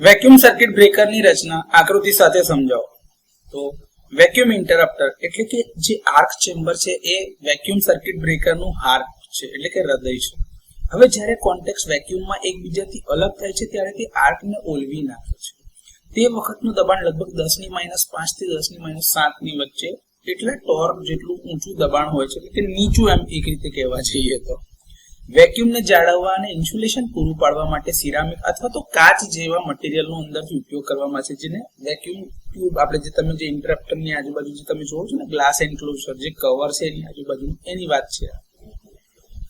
Vacuum circuit બ્રેકરની રચના આકૃતિ સાથે સમજાવો. તો વેક્યુમ ઇન્ટરપ્ટર એટલે કે જે આર્ક ચેમ્બર છે એ વેક્યુમ સર્કિટ બ્રેકરનું હાર્ટ છે એટલે કે હૃદય છે. હવે જ્યારે કોન્ટેક્ટ વેક્યુમમાં એકબીજાથી અલગ થાય છે ત્યારે તે આર્કને ઓલવી નાખે છે. તે વખતનું દબાણ લગભગ 10⁻5 થી 10⁻7 ની વચ્ચે એટલા ટોર્ક જેટલું ઊંચું દબાણ હોય છે એટલે કે નીચું એમ એક રીતે કહેવા જઈએ તો. વેક્યુમને જાળવવા અને ઇન્સ્યુલેશન પૂરું પાડવા માટે સિરામિક અથવા તો કાચ જેવા મટીરિયલનો અંદરથી ઉપયોગ કરવામાં આવે છે, જેને વેક્યુમ ટ્યુબ આપણે જે તમે જે ઇન્ટરપ્ટરની આજુબાજુ જે તમે જોવો છો ને ગ્લાસ એન્ક્લોઝર જે કવર છે એની આજુબાજુ એની વાત છે.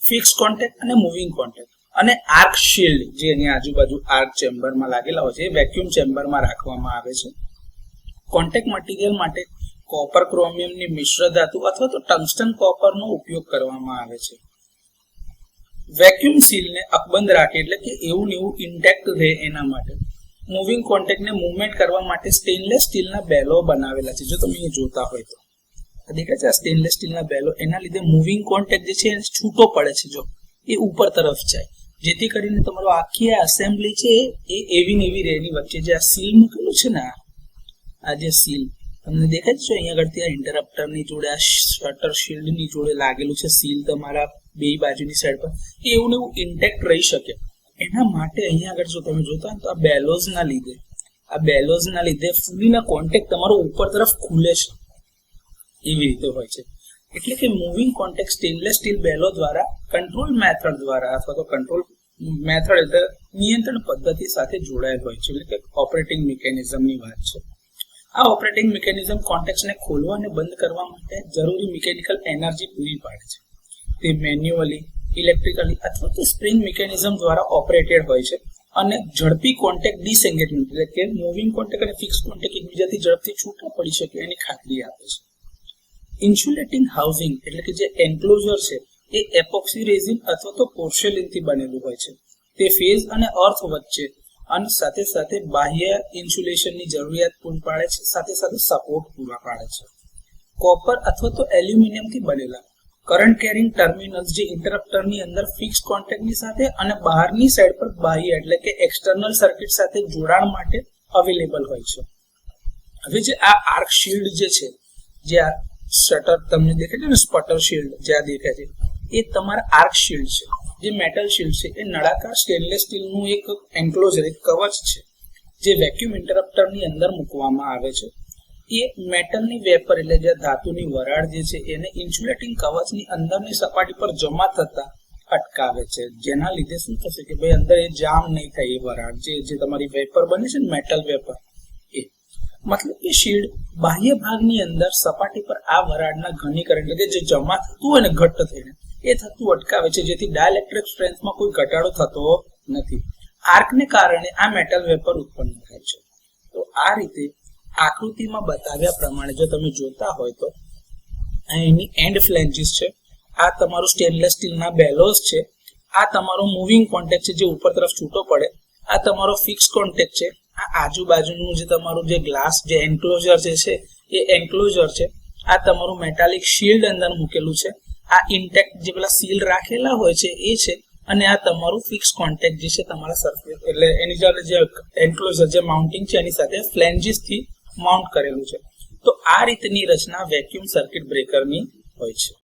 ફિક્સ કોન્ટેક્ટ અને મૂવિંગ કોન્ટેક્ટ અને આર્ક શિલ્ડ જે એની આજુબાજુ આર્ક ચેમ્બરમાં લાગેલા હોય છે એ વેક્યુમ ચેમ્બરમાં રાખવામાં આવે છે. કોન્ટેક્ટ મટીરિયલ માટે કોપર ક્રોમિયમની મિશ્ર ધાતુ અથવા તો ટંગસ્ટન કોપરનો ઉપયોગ કરવામાં આવે છે. વેક્યુમ સીલને અકબંધ રાખે એટલે કે એવું ને એવું ઇન્ટેક્ટ રહે એના માટે મૂવિંગ કોન્ટેક્ટને મૂવમેન્ટ કરવા માટે સ્ટેનલેસ સ્ટીલના બેલો બનાવેલા છે. જો તમે એ જોતા હોય તો દેખાય છે આ સ્ટેનલેસ સ્ટીલના બેલો, એના લીધે મૂવિંગ કોન્ટેક્ટ જે છે એ છૂટો પડે છે, જો એ ઉપર તરફ જાય, જેથી કરીને તમારો આખી આ એસેમ્બલી છે એ એવી ને એવી રેની વચ્ચે જે આ સીલ મૂકેલું છે ને આ જે સીલ તમને દેખાય છે અહીંયા આગળથી આ ઇન્ટરપ્ટરની જોડે આ શટર શિલ્ડની જોડે લાગેલું છે સીલ તમારા બે બાજુની સાઈડ પર, એ એવું ને એવું ઇન્ટેક્ટ રહી શકે એના માટે અહીંયા આગળ જો તમે જોતા હોય તો આ બેલોઝના લીધે ફૂલીના કોન્ટેક્ટ તમારો ઉપર તરફ ખુલે છે એવી રીતે હોય છે. એટલે કે moving contact stainless steel bellow દ્વારા કંટ્રોલ મેથડ દ્વારા અથવા તો કંટ્રોલ મેથડ એટલે નિયંત્રણ પદ્ધતિ સાથે જોડાયેલ હોય છે, એટલે કે ઓપરેટિંગ મિકેનિઝમની વાત છે. આ ઓપરેટિંગ મિકેનિઝમ કોન્ટેક્ટને ખોલવા અને બંધ કરવા માટે જરૂરી મિકેનિકલ એનર્જી પૂરી પાડે છે. તે મેન્યુઅલી, ઇલેક્ટ્રિકલી અથવા તો સ્પ્રિંગ મિકેનિઝમ દ્વારા ઓપરેટેડ હોય છે અને ઝડપી કોન્ટેક્ટ ડિસએંગેજમેન્ટ એટલે કે મૂવિંગ કોન્ટેક્ટ અને ફિક્સ કોન્ટેક્ટ એકબીજાથી ઝડપથી છૂટા પડી શકે એની ખાતરી આપે છે. ઇન્સ્યુલેટિંગ હાઉસિંગ એટલે કે જે એન્ક્લોઝર છે એ એપોક્સી રેઝિન અથવા તો પોર્સેલિનથી બનેલું હોય છે. તે ફેઝ અને અર્થ વચ્ચે અને સાથે સાથે બાહ્ય ઇન્સ્યુલેશનની જરૂરિયાત પૂરી પાડે છે, સાથે સાથે સપોર્ટ પૂરા પાડે છે. કોપર અથવા તો એલ્યુમિનિયમથી બનેલા કરંટ કેરિંગ ટર્મિનલ્સ જે ઇન્ટરપ્ટરની અંદર ફિક્સ કોન્ટેક્ટની સાથે અને બહારની સાઈડ પર બાહ્ય એટલે કે એક્સટર્નલ સર્કિટ સાથે જોડાણ માટે અવેલેબલ હોય છે. હવે જે આ આર્ક શિલ્ડ જે છે, જે આ શટર તમને દેખાય છે ને સ્પટર શિલ્ડ જે આ દેખાય છે એ તમારા આર્ક શિલ્ડ છે. જે મેટલ શિલ્ડ છે એ નળાકાર સ્ટેનલેસ સ્ટીલનું એક એન્ક્લોઝર એક કવચ છે જે વેક્યુમ ઇન્ટરપ્ટરની અંદર મૂકવામાં આવે છે. એ મેટલની વેપર એટલે જે ધાતુની વરાળ જે છે એને ઇન્સ્યુલેટિંગ કવચની અંદરની સપાટી પર જમા થતા અટકાવે છે, જેના લીધે શું થશે કે ભાઈ અંદર એ જામ નહીં થાય. એ વરાળ જે તમારી વેપર બને છે ને મેટલ વેપર એ મતલબ કે શિલ્ડ બાહ્ય ભાગની અંદર સપાટી પર આ વરાળના ઘનીકરણ એટલે કે જે જમા થતું હોય ને ઘટ્ટ થઈને એ થતું અટકાવે છે, જેથી ડાઇલેક્ટ્રિક સ્ટ્રેન્થમાં કોઈ ઘટાડો થતો નથી. આર્કને કારણે આ મેટલ વેપર ઉત્પન્ન થાય છે. તો આ રીતે આકૃતિમાં બતાવ્યા પ્રમાણે જો તમે જોતા હોય તો એની એન્ડ ફ્લેન્જીસ છે, આ તમારું સ્ટેનલેસ સ્ટીલના બેલોઝ છે, આ તમારો મૂવિંગ કોન્ટેક્ટ છે જે ઉપર તરફ છૂટો પડે, આ તમારો ફિક્સ કોન્ટેક્ટ છે, આ આજુબાજુનું જે તમારું જે ગ્લાસ જે એન્ક્લોઝર જે છે એ એન્ક્લોઝર છે, આ તમારું મેટાલિક શિલ્ડ અંદર મૂકેલું છે, આ ઇન્ટેક્ટ જે પેલા સીલ રાખેલા હોય છે એ છે, અને આ તમારું ફિક્સ કોન્ટેક્ટ જે છે તમારા સરફેસ એટલે એની જે એન્ક્લોઝર જે માઉન્ટિંગ છે એની સાથે ફ્લેન્જીસ થી માઉન્ટ કરેલું છે. તો આ રીતની રચના વેક્યુમ સર્કિટ બ્રેકરની હોય છે.